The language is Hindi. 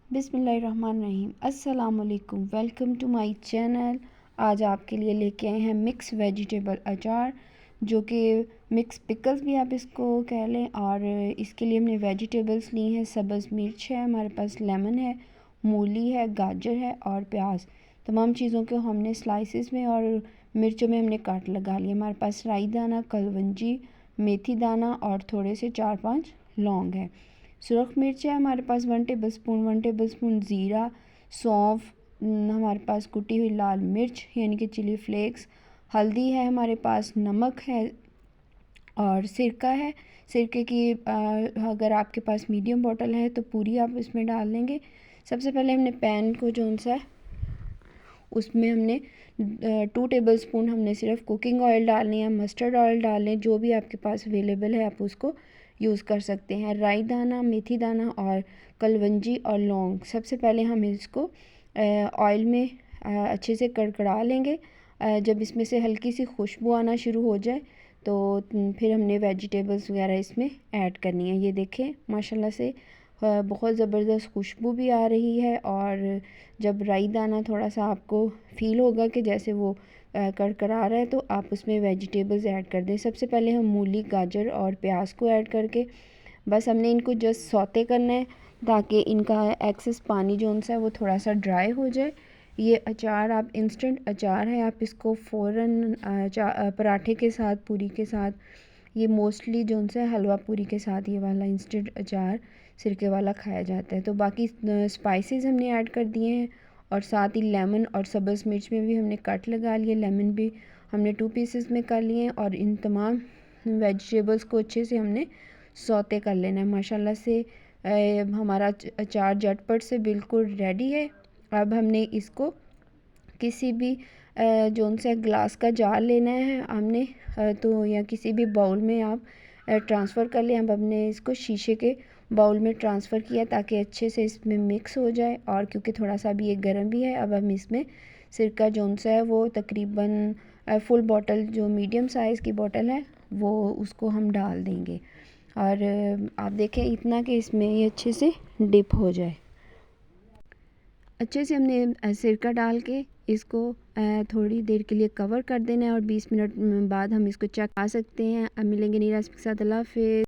बिस्मिल्लाहिर्रहमानिर्रहीम। अस्सलाम वालेकुम, वेलकम टू माय चैनल। आज आपके लिए लेके आए हैं मिक्स वेजिटेबल अचार, जो कि मिक्स पिकल्स भी आप इसको कह लें। और इसके लिए हमने वेजिटेबल्स ली हैं। सब्ज़ मिर्च है, हमारे पास लेमन है, मूली है, गाजर है और प्याज। तमाम चीज़ों को हमने स्लाइसेस में और मिर्चों में हमने काट लगा लिया। हमारे पास राई दाना, कलवंजी, मेथी दाना और थोड़े से 4-5 लौंग है। सुरख मिर्च है हमारे पास 1 टेबल स्पून ज़ीरा, सौंफ, हमारे पास कुटी हुई लाल मिर्च यानी कि चिली फ्लेक्स, हल्दी है हमारे पास, नमक है और सिरका है। सिरके की अगर आपके पास मीडियम बॉटल है तो पूरी आप इसमें डाल लेंगे। सबसे पहले हमने पैन को जो सा उसमें हमने 2 टेबल स्पून हमने सिर्फ कुकिंग ऑयल डालनी है, मस्टर्ड ऑयल डालें, जो भी आपके पास अवेलेबल है आप उसको यूज़ कर सकते हैं। राई दाना, मेथी दाना और कलवंजी और लौंग, सबसे पहले हम इसको ऑयल में अच्छे से कड़कड़ा लेंगे। जब इसमें से हल्की सी खुशबू आना शुरू हो जाए तो फिर हमने वेजिटेबल्स वगैरह इसमें ऐड करनी है। ये देखें माशाल्लाह से बहुत ज़बरदस्त खुशबू भी आ रही है। और जब राई दाना थोड़ा सा आपको फ़ील होगा कि जैसे वो कड़कड़ा रहा है तो आप उसमें वेजिटेबल्स ऐड कर दें। सबसे पहले हम मूली, गाजर और प्याज को ऐड करके बस हमने इनको जस्ट सौते करना है ताकि इनका एक्सेस पानी जो उनसा है वो थोड़ा सा ड्राई हो जाए। ये अचार आप इंस्टेंट अचार है, आप इसको फ़ौरन पराठे के साथ, पूरी के साथ, ये मोस्टली जो उनसे हलवा पूरी के साथ ये वाला इंस्टेंट अचार सिरके वाला खाया जाता है। तो बाकी स्पाइसेस हमने ऐड कर दिए हैं और साथ ही लेमन और सब्ज़ मिर्च में भी हमने कट लगा लिए। लेमन भी हमने 2 पीसेस में कर लिए और इन तमाम वेजिटेबल्स को अच्छे से हमने सौते कर लेना है। माशाल्लाह से हमारा अचार झटपट से बिल्कुल रेडी है। अब हमने इसको किसी भी जोन सा ग्लास का जार लेना है हमने, तो या किसी भी बाउल में आप ट्रांसफ़र कर लें। अब हमने इसको शीशे के बाउल में ट्रांसफ़र किया ताकि अच्छे से इसमें मिक्स हो जाए। और क्योंकि थोड़ा सा भी ये गर्म भी है, अब हम इसमें सिरका जोन सा है वो तकरीबन फुल बॉटल, जो मीडियम साइज़ की बॉटल है वो उसको हम डाल देंगे। और आप देखें इतना कि इसमें ये अच्छे से डिप हो जाए। अच्छे से हमने सिरका डाल के इसको थोड़ी देर के लिए कवर कर देना है और 20 मिनट बाद हम इसको चेक कर सकते हैं। अब मिलेंगे नई रेसिपी के साथ। अल्लाह हाफ़िज़।